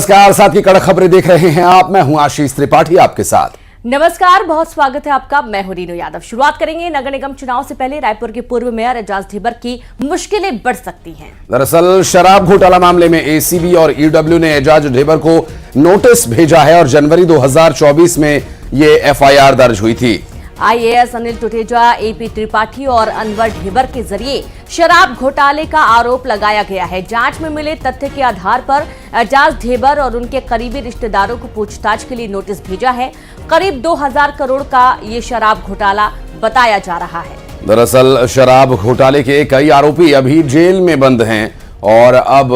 नमस्कार, साथ की कड़क खबरें देख रहे हैं आप। मैं हूं आशीष त्रिपाठी आपके साथ। नमस्कार, बहुत स्वागत है आपका। मैं हूं रीनू यादव। शुरुआत करेंगे नगर निगम चुनाव से पहले रायपुर के पूर्व मेयर एजाज ढेबर की मुश्किलें बढ़ सकती हैं। दरअसल शराब घोटाला मामले में एसीबी और ईडब्ल्यू ने एजाज ढेबर को नोटिस भेजा है और जनवरी 2024 में ये एफआईआर दर्ज हुई थी। आईएएस अनिल टुटेजा, एपी त्रिपाठी और अनवर ढेबर के जरिए शराब घोटाले का आरोप लगाया गया है। जांच में मिले तथ्य के आधार पर एजाज ढेबर और उनके करीबी रिश्तेदारों को पूछताछ के लिए नोटिस भेजा है। करीब 2000 करोड़ का ये शराब घोटाला बताया जा रहा है। दरअसल शराब घोटाले के कई आरोपी अभी जेल में बंद हैं और अब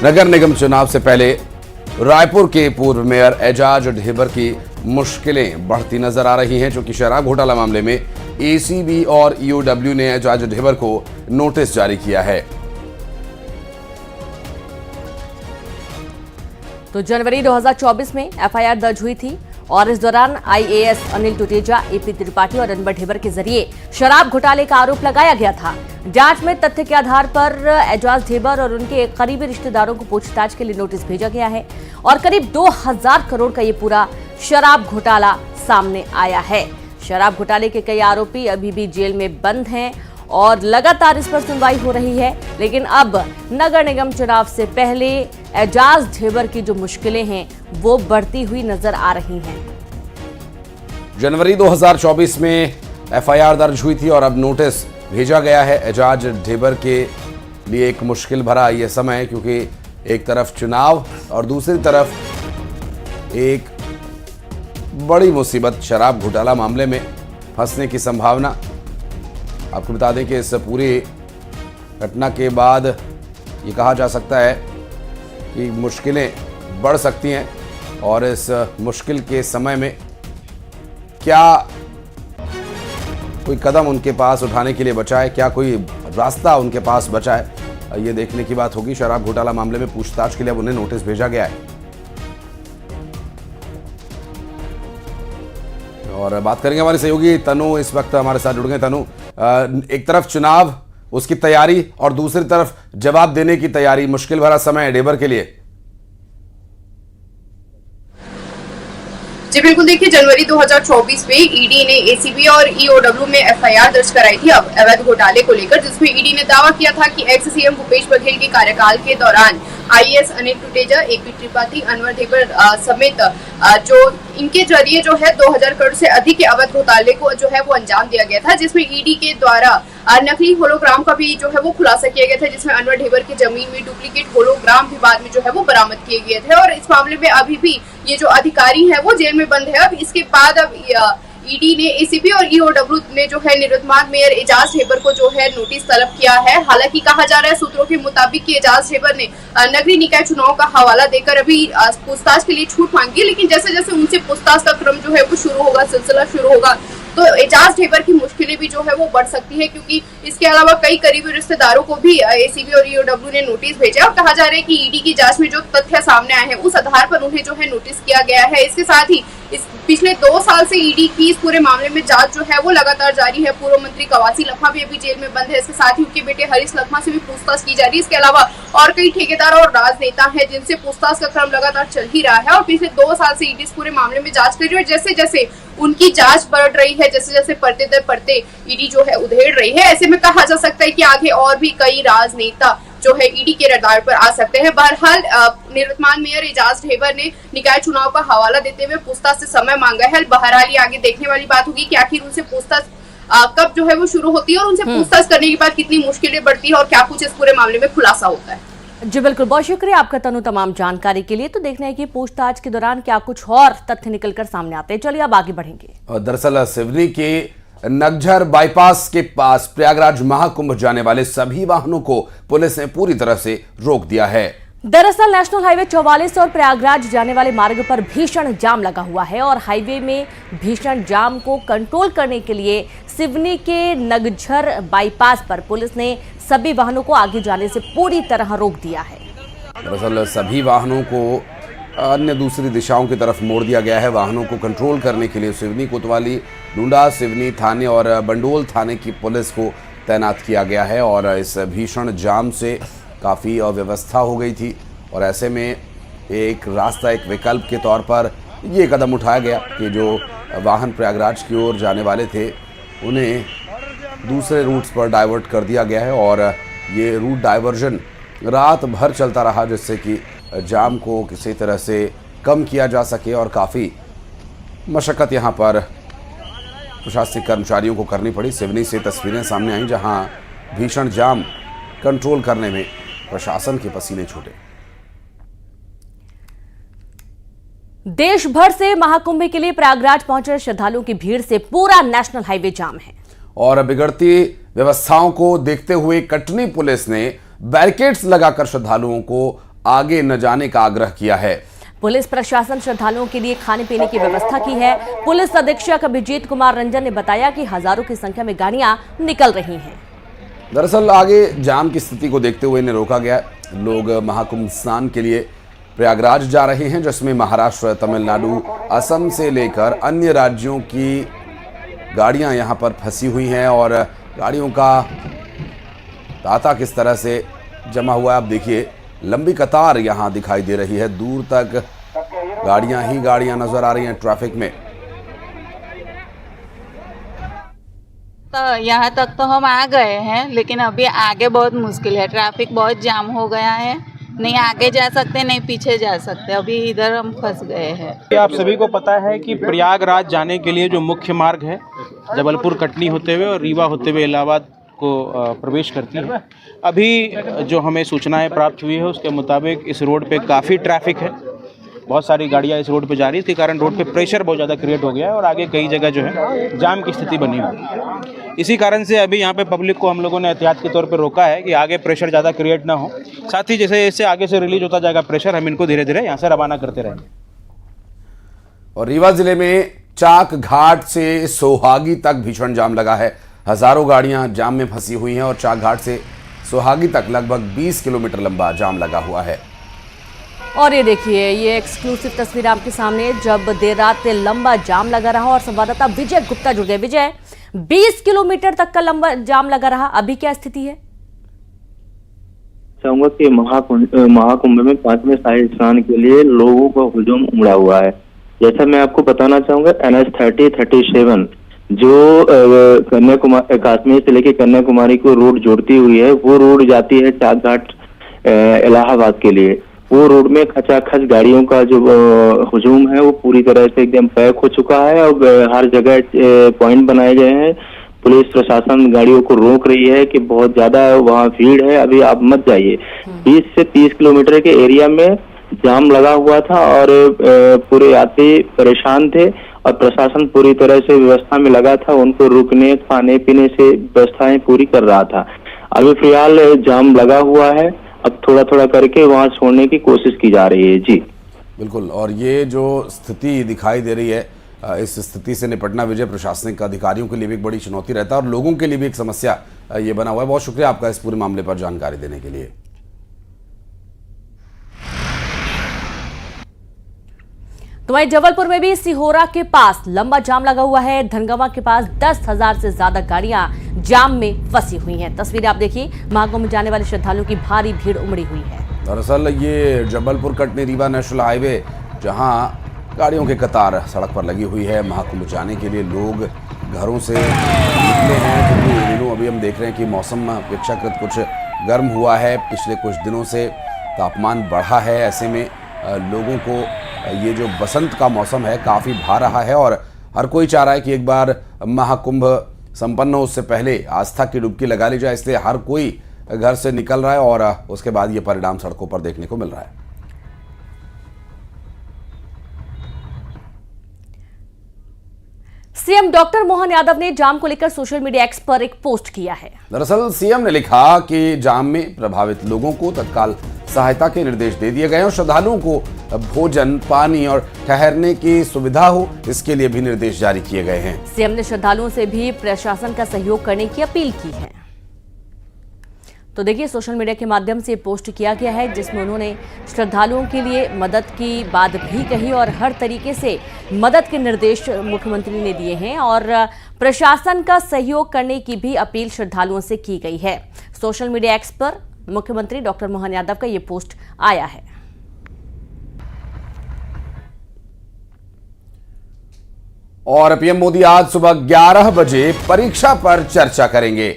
नगर निगम चुनाव से पहले रायपुर के पूर्व मेयर एजाज ढेबर की मुश्किलें बढ़ती नजर आ रही हैं, क्योंकि शराब घोटाला मामले में एसीबी और ईओडब्ल्यू ने एजाज ढेबर को नोटिस जारी किया है। तो जनवरी 2024 में एफआईआर दर्ज हुई थी और इस दौरान आईएएस अनिल टुटेजा, एपी त्रिपाठी और अनवर ढेबर के जरिए शराब घोटाले का आरोप लगाया गया था। जांच में तथ्य के आधार पर एजाज ढेबर और उनके करीबी रिश्तेदारों को पूछताछ के लिए नोटिस भेजा गया है और करीब 2000 करोड़ का ये पूरा शराब घोटाला सामने आया है। शराब घोटाले के कई आरोपी अभी भी जेल में बंद हैं और लगातार इस पर सुनवाई हो रही है। लेकिन अब नगर निगम चुनाव से पहले एजाज ढेबर की जो मुश्किलें हैं वो बढ़ती हुई नजर आ रही हैं। जनवरी 2024 में एफआईआर दर्ज हुई थी और अब नोटिस भेजा गया है एजाज ढेबर के लिए। एक मुश्किल भरा यह समय है, क्योंकि एक तरफ चुनाव और दूसरी तरफ एक बड़ी मुसीबत शराब घोटाला मामले में फंसने की संभावना। आपको बता दें कि इस पूरी घटना के बाद ये कहा जा सकता है कि मुश्किलें बढ़ सकती हैं और इस मुश्किल के समय में क्या कोई कदम उनके पास उठाने के लिए बचा है, क्या कोई रास्ता उनके पास बचा है, ये देखने की बात होगी। शराब घोटाला मामले में पूछताछ के लिए अब उन्हें नोटिस भेजा गया है और बात करेंगे हमारे सहयोगी तनु इस वक्त हमारे साथ जुड़ गए। तनु, एक तरफ चुनाव उसकी तैयारी और दूसरी तरफ जवाब देने की तैयारी, मुश्किल भरा समय है ढेबर के लिए। जी बिल्कुल, देखिए जनवरी 2024 में ईडी ने एसीबी और ईओडब्ल्यू में एफआईआर दर्ज कराई थी अब अवैध घोटाले को लेकर, जिसमें ईडी ने दावा किया था कि एक्स सीएम भूपेश बघेल के कार्यकाल के दौरान आईएएस अनिल टुटेजा, एपी त्रिपाठी, अनवर ढेबर समेत जो इनके जरिए जो है 2000 करोड़ से अधिक के अवैध घोटाले को जो है वो अंजाम दिया गया था, जिसमें ईडी के द्वारा नकली होलोग्राम का भी जो है वो खुलासा किया गया था, जिसमें अनवर ढेबर की जमीन में डुप्लीकेट होलोग्राम भी बाद में जो है वो बरामद किए गए थे। और इस मामले में अभी भी ये जो अधिकारी है वो जेल में बंद है। अब इसके बाद अब ईडी ने एसीबी और ईओडब्ल्यू ने जो है निवर्तमान मेयर एजाज ढेबर को जो है नोटिस तलब किया है। हालांकि कहा जा रहा है सूत्रों के मुताबिक कि एजाज ढेबर ने नगरीय निकाय चुनाव का हवाला देकर अभी पूछताछ के लिए छूट मांगी, लेकिन जैसे जैसे उनसे पूछताछ का क्रम जो है वो शुरू होगा, सिलसिला शुरू होगा, तो एजाज ढेबर की मुश्किलें भी जो है वो बढ़ सकती है, क्योंकि इसके अलावा कई करीबी रिश्तेदारों को भी एसीबी और ईओडब्ल्यू ने नोटिस भेजा और कहा जा रहा है कि ईडी की जांच में जो तथ्य सामने आए हैं उस आधार पर उन्हें जो है नोटिस किया गया है। इसके साथ ही इस पिछले 2 साल से ईडी की इस पूरे मामले में जांच जो है वो लगातार जारी है। पूर्व मंत्री कवासी लखमा भी अभी जेल में बंद है। इसके साथ ही उनके बेटे हरीश लखमा से भी पूछताछ की जा रही है। इसके अलावा और कई ठेकेदार और राजनेता हैं जिनसे पूछताछ का क्रम लगातार चल ही रहा है और पिछले 2 साल से ईडी इस पूरे मामले में जांच कर रही है। जैसे जैसे उनकी जांच बढ़ रही है, जैसे जैसे परते दर परते ईडी जो है उधेड़ रही है, ऐसे में कहा जा सकता है कि आगे और भी कई राजनेता जो है ईडी के रडार पर आ सकते हैं। बहरहाल निवर्तमान मेयर एजाज ढेबर ने निकाय चुनाव का हवाला देते हुए पूछताछ से समय मांगा है। बहरहाल ये आगे देखने वाली बात होगी कि आखिर उनसे पूछताछ कब जो है वो शुरू होती है और उनसे पूछताछ करने के बाद कितनी मुश्किलें बढ़ती है और क्या कुछ इस पूरे मामले में खुलासा होता है। जी बिल्कुल, बहुत शुक्रिया आपका तनु तमाम जानकारी के लिए। तो देखना है कि पूछताछ के दौरान क्या कुछ और तथ्य निकलकर सामने आते हैं। चलिए अब आगे बढ़ेंगे। दरअसल सिवनी के नगझर बाईपास के पास प्रयागराज महाकुंभ जाने वाले सभी वाहनों को पुलिस ने पूरी तरह से रोक दिया है। दरअसल नेशनल हाईवे 44 और प्रयागराज जाने वाले मार्ग पर भीषण जाम लगा हुआ है और हाईवे में भीषण जाम को कंट्रोल करने के लिए सिवनी के नगझर बाईपास पर पुलिस ने सभी वाहनों को आगे जाने से पूरी तरह रोक दिया है। दरअसल सभी वाहनों को अन्य दूसरी दिशाओं की तरफ मोड़ दिया गया है। वाहनों को कंट्रोल करने के लिए सिवनी, कोतवाली, डूंडा, सिवनी थाने और बंडोल थाने की पुलिस को तैनात किया गया है और इस भीषण जाम से काफ़ी अव्यवस्था हो गई थी और ऐसे में एक रास्ता, एक विकल्प के तौर पर ये कदम उठाया गया कि जो वाहन प्रयागराज की ओर जाने वाले थे उन्हें दूसरे रूट्स पर डाइवर्ट कर दिया गया है और ये रूट डाइवर्जन रात भर चलता रहा, जिससे कि जाम को किसी तरह से कम किया जा सके। और काफ़ी मशक्क़त यहाँ पर प्रशासनिक कर्मचारियों को करनी पड़ी। सिवनी से तस्वीरें सामने आई जहाँ भीषण जाम कंट्रोल करने में प्रशासन के पसीने छूटे। देश भर से महाकुंभ के लिए प्रयागराज पहुंचे श्रद्धालुओं की भीड़ से पूरा नेशनल हाईवे जाम है। और बिगड़ती व्यवस्थाओं को देखते हुए कटनी पुलिस ने बैरिकेड्स लगाकर श्रद्धालुओं को आगे न जाने का आग्रह किया है। पुलिस प्रशासन श्रद्धालुओं के लिए खाने पीने की व्यवस्था की है। पुलिस अधीक्षक अभिजीत कुमार रंजन ने बताया कि हजारों की संख्या में गाड़ियां निकल रही हैं। दरअसल आगे जाम की स्थिति को देखते हुए इन्हें रोका गया। लोग महाकुंभ स्नान के लिए प्रयागराज जा रहे हैं, जिसमें महाराष्ट्र, तमिलनाडु, असम से लेकर अन्य राज्यों की गाड़ियां यहां पर फंसी हुई हैं और गाड़ियों का तांता किस तरह से जमा हुआ है। आप देखिए, लंबी कतार यहां दिखाई दे रही है, दूर तक गाड़ियां ही गाड़ियां नजर आ रही हैं ट्रैफिक में। तो यहाँ तक तो हम आ गए हैं, लेकिन अभी आगे बहुत मुश्किल है। ट्रैफिक बहुत जाम हो गया है, नहीं आगे जा सकते नहीं पीछे जा सकते। अभी इधर हम फंस गए हैं। आप सभी को पता है कि प्रयागराज जाने के लिए जो मुख्य मार्ग है जबलपुर कटनी होते हुए और रीवा होते हुए इलाहाबाद को प्रवेश करती है। अभी जो हमें सूचनाएं प्राप्त हुई है उसके मुताबिक इस रोड पे काफ़ी ट्रैफिक है, बहुत सारी गाड़ियां इस रोड पे जा रही है। इसके कारण रोड पे प्रेशर बहुत ज़्यादा क्रिएट हो गया है और आगे कई जगह जो है जाम की स्थिति बनी हुई है। इसी कारण से अभी यहाँ पे पब्लिक को हम लोगों ने एहतियात के तौर पे रोका है कि आगे प्रेशर ज़्यादा क्रिएट ना हो। साथ ही जैसे इससे आगे से रिलीज होता जाएगा प्रेशर, हम इनको धीरे धीरे यहाँ से रवाना करते रहेंगे। और रीवा जिले में चाक घाट से सोहागी तक भीषण जाम लगा है। हजारों गाड़ियां जाम में फंसी हुई हैं और चाक घाट से सोहागी तक लगभग 20 किलोमीटर लंबा जाम लगा हुआ है। और ये देखिए, ये एक्सक्लूसिव तस्वीर आपके सामने, जब देर रात लंबा जाम लगा रहा और संवाददाता विजय गुप्ता जुड़ गए। विजय, 20 किलोमीटर तक का लंबा जाम लगा रहा, अभी क्या स्थिति है? चाहूंगा कि महाकुंभ में 5वें शाही स्नान के लिए लोगों का हुजूम उमड़ा हुआ है। जैसा मैं आपको बताना चाहूंगा, NH 30-37 जो कन्याकुमारी, कश्मीर से लेकर कन्याकुमारी को रोड जोड़ती हुई है, वो रोड जाती है चाक घाट इलाहाबाद के लिए। वो रोड में खचाखच गाड़ियों का जो हुजूम है वो पूरी तरह से एकदम पैक हो चुका है और हर जगह पॉइंट बनाए गए हैं। पुलिस प्रशासन गाड़ियों को रोक रही है कि बहुत ज्यादा वहाँ भीड़ है, अभी आप मत जाइए। 20 से 30 किलोमीटर के एरिया में जाम लगा हुआ था और पूरे यात्री परेशान थे और प्रशासन पूरी तरह से व्यवस्था में लगा था, उनको रुकने, खाने पीने से व्यवस्थाएं पूरी कर रहा था। अभी फिलहाल जाम लगा हुआ है, अब थोड़ा थोड़ा करके वहां छोड़ने की कोशिश की जा रही है। जी बिल्कुल। और ये जो स्थिति दिखाई दे रही है, इस स्थिति से निपटना विजय प्रशासनिक अधिकारियों के लिए भी एक बड़ी चुनौती रहता है और लोगों के लिए भी एक समस्या ये बना हुआ है। बहुत शुक्रिया आपका इस पूरे मामले पर जानकारी देने के लिए। तो वहीं जबलपुर में भी सिहोरा के पास लंबा जाम लगा हुआ है। धनगवा के पास 10,000 से ज्यादा गाड़ियां जाम में फंसी हुई हैं। तस्वीरें आप देखिए, महाकुंभ में जाने वाले श्रद्धालुओं की भारी भीड़ उमड़ी हुई है। दरअसल ये जबलपुर कटनी रीवा नेशनल हाईवे, जहां गाड़ियों के कतार सड़क पर लगी हुई है। महाकुंभ जाने के लिए लोग घरों से निकले हैं, क्योंकि दिनों अभी हम देख रहे हैं कि मौसम अपेक्षाकृत कुछ गर्म हुआ है। पिछले कुछ दिनों से तापमान बढ़ा है, ऐसे में लोगों को ये जो बसंत का मौसम है काफ़ी भा रहा है और हर कोई चाह रहा है कि एक बार महाकुंभ संपन्न हो उससे पहले आस्था की डुबकी लगा ली जाए। इसलिए हर कोई घर से निकल रहा है और उसके बाद ये परिणाम सड़कों पर देखने को मिल रहा है। सीएम डॉक्टर मोहन यादव ने जाम को लेकर सोशल मीडिया एक्स पर एक पोस्ट किया है। दरअसल सीएम ने लिखा कि जाम में प्रभावित लोगों को तत्काल सहायता के निर्देश दे दिए गए और श्रद्धालुओं को भोजन, पानी और ठहरने की सुविधा हो, इसके लिए भी निर्देश जारी किए गए हैं। सीएम ने श्रद्धालुओं से भी प्रशासन का सहयोग करने की अपील की है। तो देखिए, सोशल मीडिया के माध्यम से पोस्ट किया गया है, जिसमें उन्होंने श्रद्धालुओं के लिए मदद की बात भी कही और हर तरीके से मदद के निर्देश मुख्यमंत्री ने दिए हैं और प्रशासन का सहयोग करने की भी अपील श्रद्धालुओं से की गई है। सोशल मीडिया एक्स पर मुख्यमंत्री डॉक्टर मोहन यादव का ये पोस्ट आया है। और पीएम मोदी आज सुबह 11 बजे परीक्षा पर चर्चा करेंगे।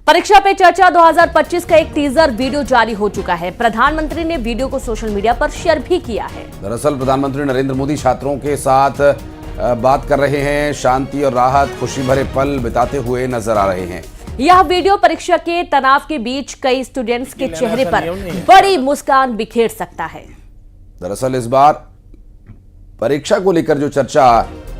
परीक्षा पे चर्चा 2025 का एक टीजर वीडियो जारी हो चुका है। प्रधानमंत्री ने वीडियो को सोशल मीडिया पर शेयर भी किया है। दरअसल प्रधानमंत्री नरेंद्र मोदी छात्रों के साथ बात कर रहे हैं, शांति और राहत, खुशी भरे पल बिताते हुए नजर आ रहे हैं। यह वीडियो परीक्षा के तनाव के बीच कई स्टूडेंट्स के चेहरे पर बड़ी मुस्कान बिखेर सकता है। दरअसल इस बार परीक्षा को लेकर जो चर्चा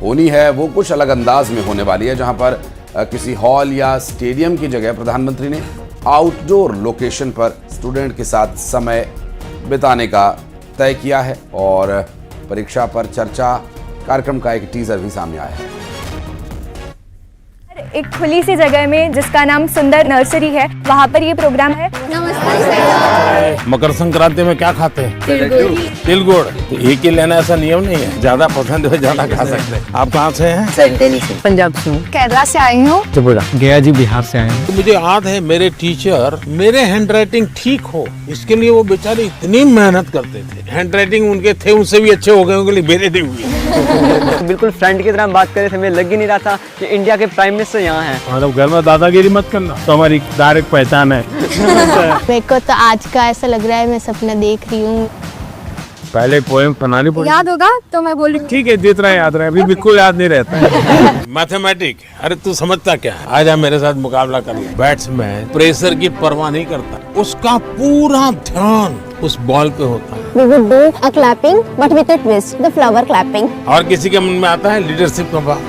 होनी है वो कुछ अलग अंदाज में होने वाली है, जहां पर किसी हॉल या स्टेडियम की जगह प्रधानमंत्री ने आउटडोर लोकेशन पर स्टूडेंट के साथ समय बिताने का तय किया है और परीक्षा पर चर्चा कार्यक्रम का एक टीजर भी सामने आया है। एक खुली सी जगह में जिसका नाम सुंदर नर्सरी है, वहाँ पर ये प्रोग्राम है। मकर संक्रांति में क्या खाते हैं? तिल गुड़। तो एक ही लेना ऐसा नियम नहीं है, ज्यादा पसंद हो ज्यादा खा सकते हैं। आप कहाँ से हैं? दिल्ली से, पंजाब से, केरला से आई हूँ, त्रिपुरा, गया जी बिहार से आए हैं। तो मुझे याद है मेरे टीचर मेरे हैंड राइटिंग ठीक हो इसके लिए वो बेचारे इतनी मेहनत करते थे। हैंड राइटिंग उनके थे उनसे भी अच्छे हो गए, उनके लिए मेरे नहीं हुए। बिल्कुल फ्रेंड की तरह बात कर रहे थे, मुझे लग ही नहीं रहा था कि इंडिया के प्राइम मिनिस्टर यहाँ है। मतलब घर में दादागिरी मत करना, तो हमारी डायरेक्ट पहचान है। मेरे को तो आज का ऐसा लग रहा है मैं सपना देख रही हूँ। पहले पोएम बनानी पड़ी, याद होगा तो मैं बोल रही हूँ। ठीक है जितना याद रहे, अभी बिल्कुल याद नहीं रहता। मैथमेटिक, अरे तू समझता क्या? आ जा मेरे साथ मुकाबला कर। बैट्समैन प्रेशर की परवाह नहीं करता, उसका पूरा ध्यान उस बॉल पे होता है। We would do a clapping, but with a twist, the flower clapping. और किसी के मन में आता है लीडरशिप का भाव।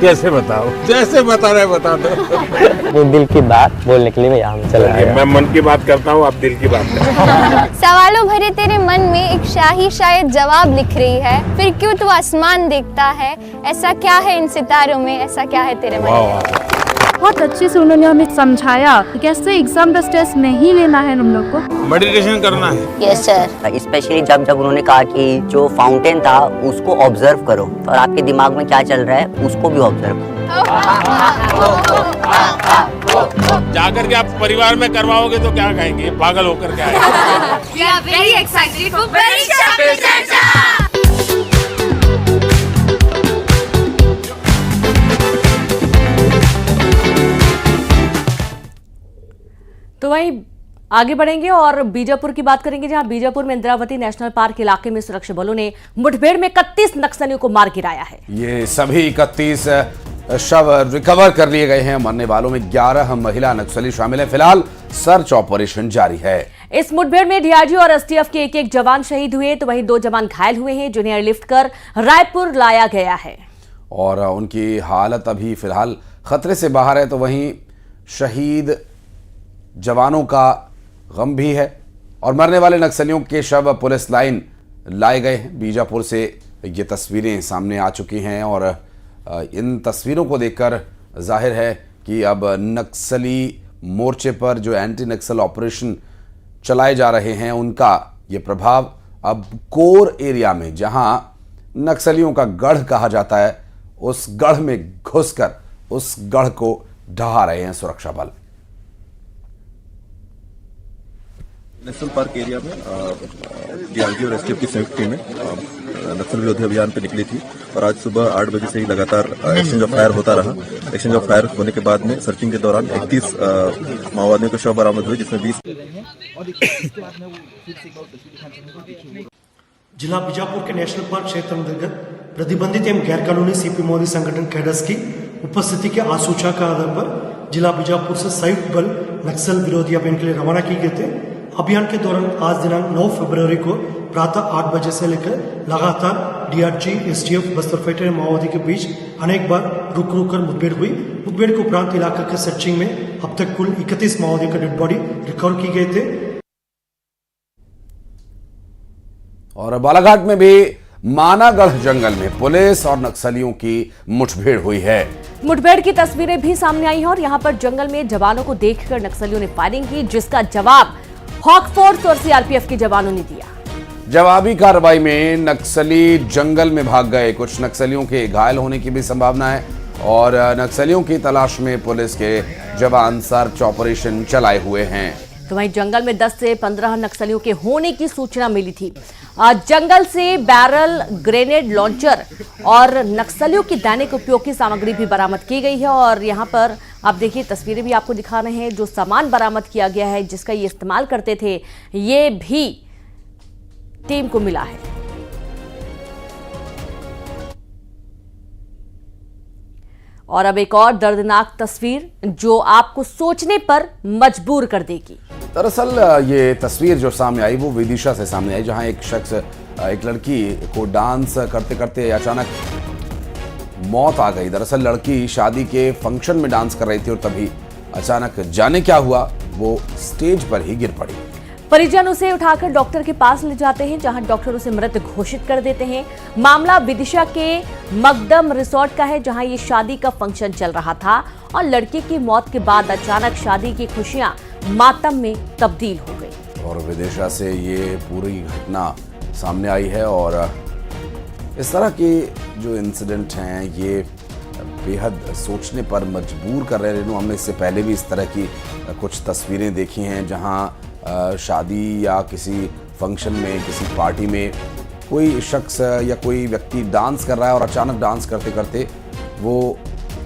कैसे बताओ? जैसे बता रहे बता दो। वो दिल की बात बोलने के लिए मैं यहाँ चला आया। मैं मन की बात करता हूँ, आप दिल की बात करें। सवालों भरे तेरे मन में एक शाही शायद जवाब लिख रही है, फिर क्यों तू आसमान देखता है? ऐसा क्या है इन सितारों में, ऐसा क्या है तेरे मन में? बहुत अच्छे से उन्होंने हमें समझाया कैसे एग्जाम का स्ट्रेस नहीं लेना है हम लोग को। मेडिटेशन करना है। Yes sir. स्पेशली जब उन्होंने कहा कि जो फाउंटेन था उसको ऑब्जर्व करो और आपके दिमाग में क्या चल रहा है उसको भी ऑब्जर्व करो। जाकर के आप परिवार में करवाओगे तो क्या कहेंगे? पागल होकर क्या आएगा? We are very excited for परीक्षा पे चर्चा। तो वहीं आगे बढ़ेंगे और बीजापुर की बात करेंगे, जहां बीजापुर में इंद्रावती नेशनल पार्क इलाके में सुरक्षा बलों ने मुठभेड़ में 31 नक्सलियों को मार गिराया है। ये सभी 31 शव रिकवर कर लिए गए हैं। मरने वालों में 11 महिला नक्सली शामिल हैं। फिलहाल सर्च ऑपरेशन जारी है। इस मुठभेड़ में डीआरजी और एसटीएफ के एक जवान शहीद हुए, तो वहीं 2 जवान घायल हुए हैं, जिन्हें एयरलिफ्ट कर रायपुर लाया गया है और उनकी हालत अभी फिलहाल खतरे से बाहर है। तो वहीं शहीद जवानों का गम भी है और मरने वाले नक्सलियों के शव पुलिस लाइन लाए गए हैं। बीजापुर से ये तस्वीरें सामने आ चुकी हैं और इन तस्वीरों को देखकर जाहिर है कि अब नक्सली मोर्चे पर जो एंटी नक्सल ऑपरेशन चलाए जा रहे हैं उनका ये प्रभाव अब कोर एरिया में, जहां नक्सलियों का गढ़ कहा जाता है, उस गढ़ में घुसकर उस गढ़ को ढहा रहे हैं सुरक्षा बल। नेशनल पार्क एरिया में डीआरजी और एसटीएफ की संयुक्त टीमें नक्सल विरोधी अभियान पे निकली थी और आज सुबह 8 बजे से ही लगातार एक्सचेंज ऑफ फायर होता रहा। एक्सचेंज ऑफ फायर होने के बाद में सर्चिंग के दौरान 31 माओवादियों के शव बरामद हुए, जिसमें 20 जिला बीजापुर के नेशनल पार्क क्षेत्र अंतर्गत प्रतिबंधित एवं गैर कानूनी सीपी मोदी संगठन कैडर्स की उपस्थिति के आसूचना के आधार पर जिला बीजापुर से संयुक्त बल नक्सल विरोधी अभियान के लिए रवाना किए गए थे। अभियान के दौरान आज दिनांक 9 फरवरी को प्रातः 8 बजे से लेकर लगातार डीआरजी, एसटीएफ, बस्तर फाइटर माओवादी के बीच अनेक बार रुक कर मुठभेड़ हुई। मुठभेड़ के उपरांत इलाके के सर्चिंग में अब तक कुल 31 माओवादियों का डेड बॉडी रिकवर की गए थे। और बालाघाट में भी मानागढ़ जंगल में पुलिस और नक्सलियों की मुठभेड़ हुई है। मुठभेड़ की तस्वीरें भी सामने आई हैं और यहां पर जंगल में जवानों को देखकर नक्सलियों ने फायरिंग की, जिसका जवाब हॉक फोर्स और सीआरपीएफ के जवानों ने दिया। जवाबी कार्रवाई में नक्सली जंगल में भाग गए। कुछ नक्सलियों के घायल होने की भी संभावना है और नक्सलियों की तलाश में पुलिस के जवान सर्च ऑपरेशन चलाए हुए हैं। तो वहीं जंगल में 10 से 15 नक्सलियों के होने की सूचना मिली थी। जंगल से बैरल, ग्रेनेड लॉन्चर और नक्सलियों की दैनिक उपयोग की सामग्री भी बरामद की गई है। और यहां पर आप देखिए, तस्वीरें भी आपको दिखा रहे हैं। जो सामान बरामद किया गया है, जिसका ये इस्तेमाल करते थे, ये भी टीम को मिला है। और अब एक और दर्दनाक तस्वीर जो आपको सोचने पर मजबूर कर देगी। दरअसल ये तस्वीर जो सामने आई वो विदिशा से सामने आई, जहां एक शख्स, एक लड़की को डांस करते करते अचानक मौत आ गई। दरअसल लड़की शादी के फंक्शन में डांस कर रही थी और तभी अचानक जाने क्या हुआ, वो स्टेज पर ही गिर पड़ी। परिजन उसे उठाकर डॉक्टर के पास ले जाते हैं, जहां डॉक्टर उसे मृत घोषित कर देते हैं। मामला विदिशा के मकदम रिसोर्ट का है, जहां ये शादी का फंक्शन चल रहा था और लड़की की मौत के बाद अचानक शादी की खुशियां मातम में तब्दील हो गई। और विदिशा से ये पूरी घटना सामने आई है और इस तरह के जो इंसिडेंट हैं ये बेहद सोचने पर मजबूर कर रहे हैं। रेनू, हमने इससे पहले भी इस तरह की कुछ तस्वीरें देखी हैं जहां शादी या किसी फंक्शन में, किसी पार्टी में कोई शख्स या कोई व्यक्ति डांस कर रहा है और अचानक डांस करते करते वो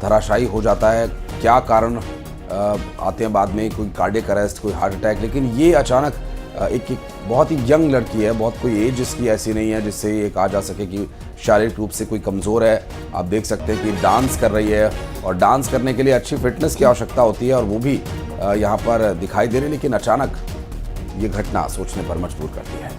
धराशायी हो जाता है। क्या कारण आते हैं बाद में, कोई कार्डियक अरेस्ट, कोई हार्ट अटैक। लेकिन ये अचानक एक बहुत ही यंग लड़की है, बहुत कोई एज इसकी ऐसी नहीं है जिससे ये कहा जा सके कि शारीरिक रूप से कोई कमज़ोर है। आप देख सकते हैं कि डांस कर रही है और डांस करने के लिए अच्छी फिटनेस की आवश्यकता होती है और वो भी यहाँ पर दिखाई दे रही है। लेकिन अचानक ये घटना सोचने पर मजबूर करती है।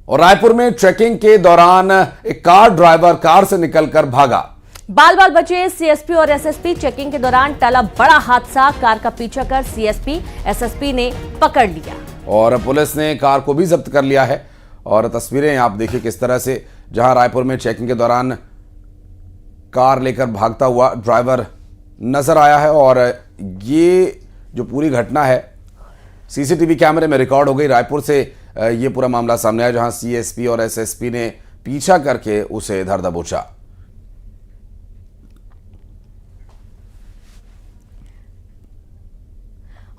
और रायपुर में ट्रैकिंग के दौरान एक कार ड्राइवर कार से निकलकर भागा। बाल बाल बचे सीएसपी और एसएसपी। चेकिंग के दौरान टला बड़ा हादसा, कार का पीछा कर सीएसपी एसएसपी ने पकड़ लिया और पुलिस ने कार को भी जब्त कर लिया है। और तस्वीरें आप देखिए किस तरह से, जहां रायपुर में चेकिंग के दौरान कार लेकर भागता हुआ ड्राइवर नजर आया है। और ये जो पूरी घटना है सीसीटीवी कैमरे में रिकॉर्ड हो गई। रायपुर से ये पूरा मामला सामने आया, जहां सीएसपी और एसएसपी ने पीछा करके उसे धर दबोचा।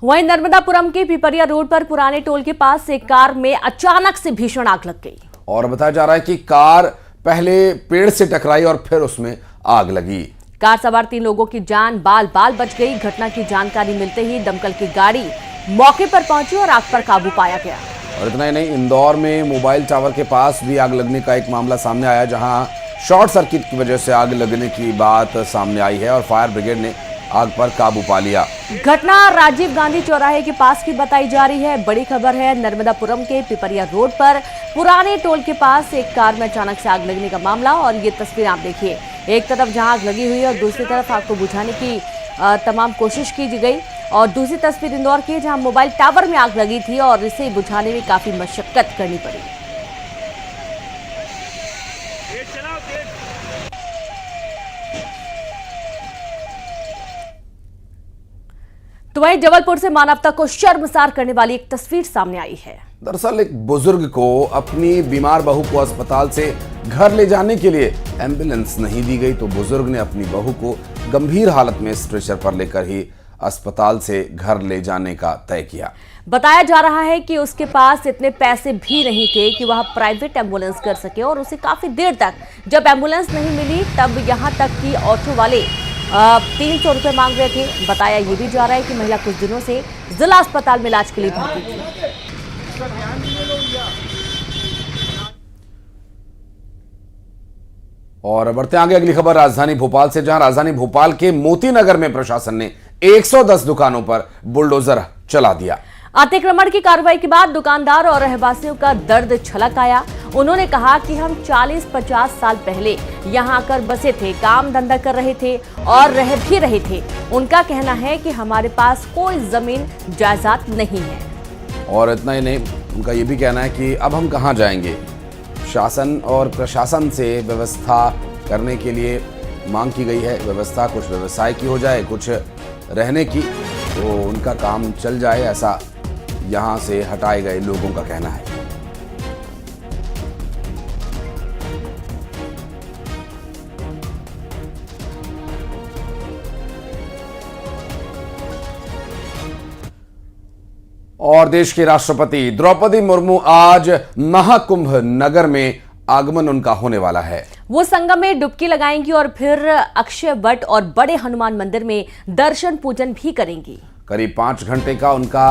वहीं नर्मदापुरम के पिपरिया रोड पर पुराने टोल के पास एक कार में अचानक से भीषण आग लग गई। और बताया जा रहा है कि कार पहले पेड़ से टकराई और फिर उसमें आग लगी। कार सवार 3 लोगों की जान बाल बाल बच गई। घटना की जानकारी मिलते ही दमकल की गाड़ी मौके पर पहुंची और आग पर काबू पाया गया। और इतना ही नहीं, इंदौर में मोबाइल टावर के पास भी आग लगने का एक मामला सामने आया, जहां शॉर्ट सर्किट की वजह से आग लगने की बात सामने आई है और फायर ब्रिगेड ने आग पर काबू पा लिया। घटना राजीव गांधी चौराहे के पास की बताई जा रही है। बड़ी खबर है, नर्मदापुरम के पिपरिया रोड पर पुराने टोल के पास एक कार में अचानक से आग लगने का मामला। और ये तस्वीर आप देखिए, एक तरफ जहां आग लगी हुई है और दूसरी तरफ आग को बुझाने की तमाम कोशिश की गई। और दूसरी तस्वीर इंदौर की, जहां मोबाइल टावर में आग लगी थी और इसे बुझाने में काफी मशक्कत करनी पड़ी। तो वहीं जबलपुर से मानवता को शर्मसार करने वाली एक तस्वीर सामने आई है। दरअसल एक बुजुर्ग को अपनी बीमार बहू को अस्पताल से घर ले जाने के लिए एम्बुलेंस नहीं दी गई, तो बुजुर्ग ने अपनी बहू को गंभीर हालत में स्ट्रेचर पर लेकर ही अस्पताल से घर ले जाने का तय किया। बताया जा रहा है कि उसके पास इतने पैसे भी नहीं थे कि वह प्राइवेट एम्बुलेंस कर सके और उसे काफी देर तक जब एम्बुलेंस नहीं मिली तब यहां तक कि ऑटो वाले 300 रुपए मांग रहे थे। बताया ये भी जा रहा है कि महिला कुछ दिनों से जिला अस्पताल में इलाज के लिए भर्ती थी। और बढ़ते आगे अगली खबर राजधानी भोपाल से, जहां राजधानी भोपाल के मोती नगर में प्रशासन ने 110 दुकानों पर बुलडोजर चला दिया। अतिक्रमण की कार्रवाई के बाद दुकानदार और रहवासियों का दर्द छलक आया। उन्होंने कहा कि हम 40-50 साल पहले यहाँ आकर बसे थे, काम धंधा कर रहे थे और रह भी रहे थे। उनका कहना है कि हमारे पास कोई जमीन जायदाद नहीं है। और इतना ही नहीं, उनका ये भी कहना है कि अब हम कहाँ जाएंगे। शासन और प्रशासन से व्यवस्था करने के लिए मांग की गई है। व्यवस्था कुछ व्यवसाय की हो जाए, कुछ रहने की, तो उनका काम चल जाए, ऐसा यहाँ से हटाए गए लोगों का कहना है। और देश के राष्ट्रपति द्रौपदी मुर्मू आज महाकुंभ नगर में आगमन उनका होने वाला है। वो संगम में डुबकी लगाएंगी और फिर अक्षय वट और बड़े हनुमान मंदिर में दर्शन पूजन भी करेंगी। करीब 5 घंटे का उनका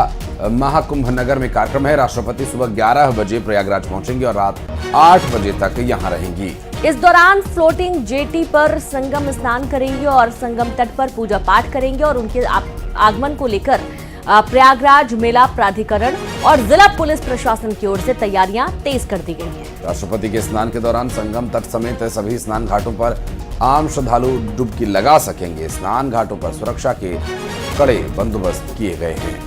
महाकुंभ नगर में कार्यक्रम है। राष्ट्रपति सुबह 11 बजे प्रयागराज पहुंचेंगे और रात 8 बजे तक यहां रहेंगी। इस दौरान फ्लोटिंग जेटी पर संगम स्नान करेंगे और संगम तट पर पूजा पाठ करेंगे और उनके आगमन को लेकर प्रयागराज मेला प्राधिकरण और जिला पुलिस प्रशासन की ओर से तैयारियां तेज कर दी गई हैं। राष्ट्रपति के स्नान के दौरान संगम तट समेत सभी स्नान घाटों पर आम श्रद्धालु डुबकी लगा सकेंगे। स्नान घाटों पर सुरक्षा के कड़े बंदोबस्त किए गए हैं।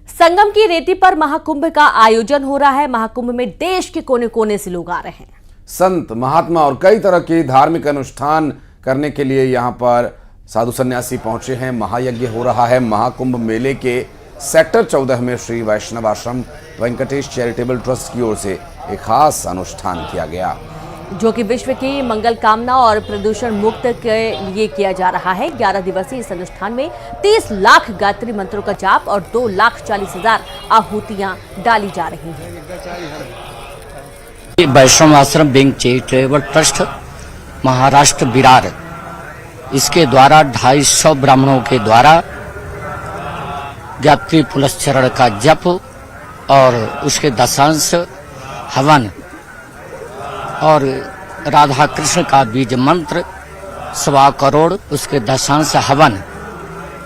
संगम की रेती पर महाकुंभ का आयोजन हो रहा है। महाकुंभ में देश के कोने कोने से लोग आ रहे हैं। संत, महात्मा और कई तरह के धार्मिक अनुष्ठान करने के लिए यहां पर साधु सन्यासी पहुंचे हैं। महायज्ञ हो रहा है। महाकुंभ मेले के सेक्टर 14 में श्री वैष्णव आश्रम वेंकटेश चैरिटेबल ट्रस्ट की ओर से एक खास अनुष्ठान किया गया, जो कि विश्व की मंगल कामना और प्रदूषण मुक्त के लिए किया जा रहा है। 11 दिवसीय इस अनुष्ठान में 30 लाख गायत्री मंत्रों का जाप और 2,40,000 आहुतियां डाली जा रही हैं। वैष्णव आश्रम bank charitable trust Maharashtra Virar, इसके द्वारा 250 ब्राह्मणों के द्वारा गायत्री पुलश्चरण का जप और उसके दशांश हवन और राधा कृष्ण का बीज मंत्र 1.25 करोड़ उसके दशांश हवन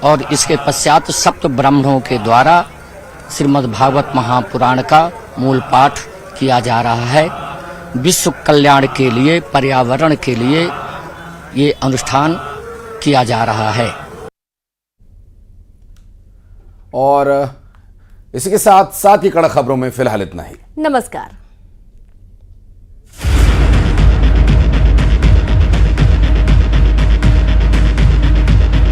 और इसके पश्चात सप्त ब्राह्मणों के द्वारा श्रीमद् भागवत महापुराण का मूल पाठ किया जा रहा है। विश्व कल्याण के लिए, पर्यावरण के लिए ये अनुष्ठान किया जा रहा है। और इसी के साथ ही कड़क खबरों में फिलहाल इतना ही। नमस्कार।